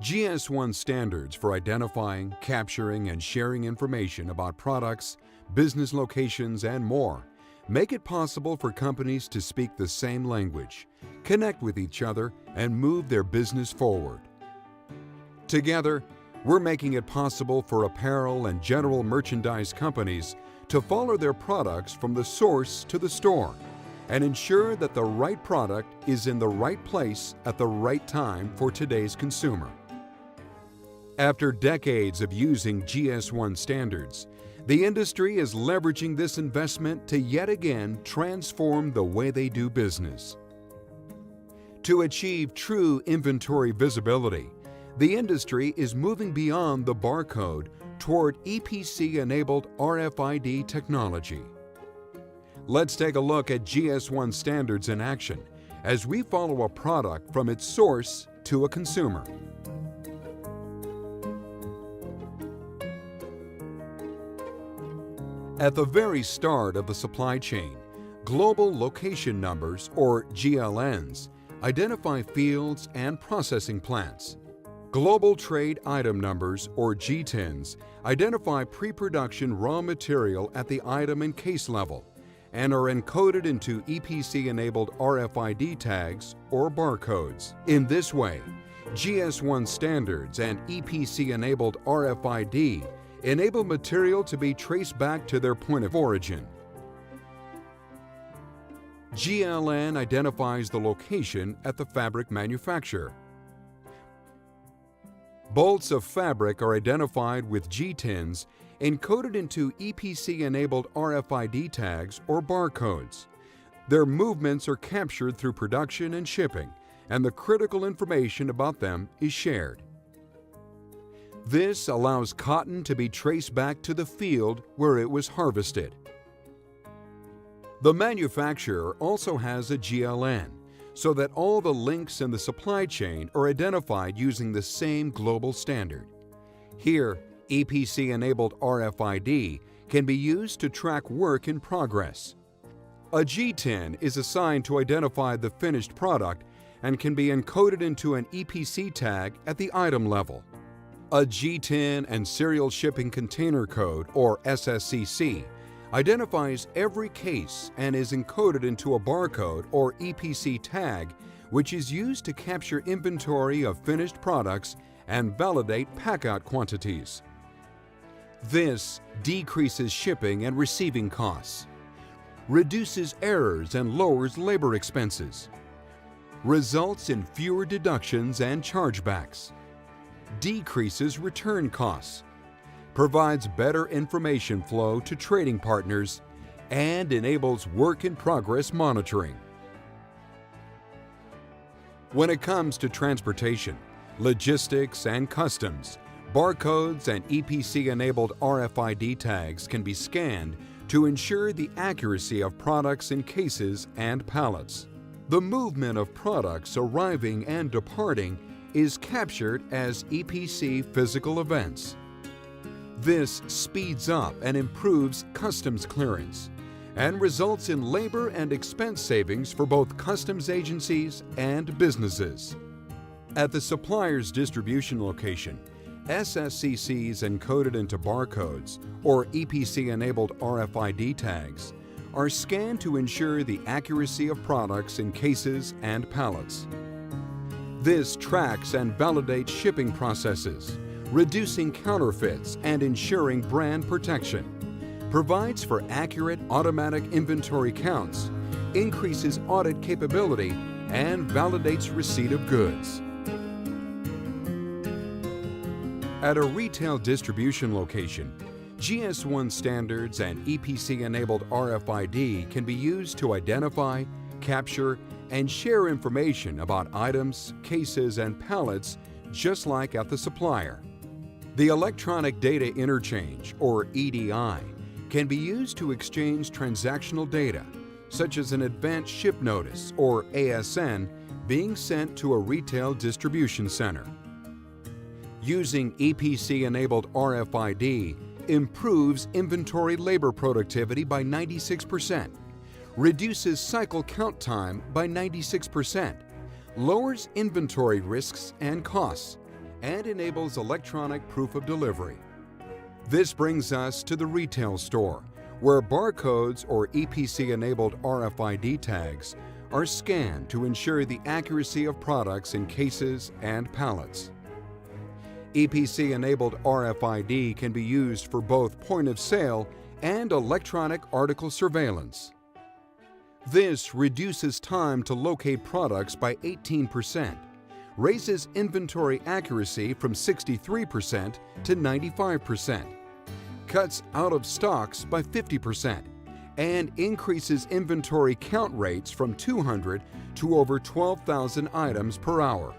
GS1 standards for identifying, capturing, and sharing information about products, business locations, and more make it possible for companies to speak the same language, connect with each other, and move their business forward. Together, we're making it possible for apparel and general merchandise companies to follow their products from the source to the store and ensure that the right product is in the right place at the right time for today's consumer. After decades of using GS1 standards, the industry is leveraging this investment to yet again transform the way they do business. To achieve true inventory visibility, the industry is moving beyond the barcode toward EPC-enabled RFID technology. Let's take a look at GS1 standards in action as we follow a product from its source to a consumer. At the very start of the supply chain, global location numbers, or GLNs, identify fields and processing plants. Global trade item numbers, or GTINs, identify pre-production raw material at the item and case level and are encoded into EPC-enabled RFID tags or barcodes. In this way, GS1 standards and EPC-enabled RFID enable material to be traced back to their point of origin. GLN identifies the location at the fabric manufacturer. Bolts of fabric are identified with GTINs encoded into EPC-enabled RFID tags or barcodes. Their movements are captured through production and shipping, and the critical information about them is shared. This allows cotton to be traced back to the field where it was harvested. The manufacturer also has a GLN, so that all the links in the supply chain are identified using the same global standard. Here, EPC-enabled RFID can be used to track work in progress. A GTIN is assigned to identify the finished product and can be encoded into an EPC tag at the item level. A GTIN and Serial Shipping Container Code, or SSCC, identifies every case and is encoded into a barcode or EPC tag, which is used to capture inventory of finished products and validate packout quantities. This decreases shipping and receiving costs, reduces errors and lowers labor expenses, results in fewer deductions and chargebacks, decreases return costs, provides better information flow to trading partners, and enables work-in-progress monitoring. When it comes to transportation, logistics, and customs, barcodes and EPC-enabled RFID tags can be scanned to ensure the accuracy of products in cases and pallets. The movement of products arriving and departing is captured as EPC physical events. This speeds up and improves customs clearance and results in labor and expense savings for both customs agencies and businesses. At the supplier's distribution location, SSCCs encoded into barcodes or EPC-enabled RFID tags are scanned to ensure the accuracy of products in cases and pallets. This tracks and validates shipping processes, reducing counterfeits and ensuring brand protection, provides for accurate automatic inventory counts, increases audit capability, and validates receipt of goods. At a retail distribution location, GS1 standards and EPC-enabled RFID can be used to identify, capture, and share information about items, cases, and pallets just like at the supplier. The electronic data interchange, or EDI, can be used to exchange transactional data, such as an advanced ship notice, or ASN, being sent to a retail distribution center. Using EPC-enabled RFID improves inventory labor productivity by 96%, reduces cycle count time by 96%, lowers inventory risks and costs, and enables electronic proof of delivery. This brings us to the retail store, where barcodes or EPC-enabled RFID tags are scanned to ensure the accuracy of products in cases and pallets. EPC-enabled RFID can be used for both point-of-sale and electronic article surveillance. This reduces time to locate products by 18%, raises inventory accuracy from 63% to 95%, cuts out of stocks by 50%, and increases inventory count rates from 200 to over 12,000 items per hour.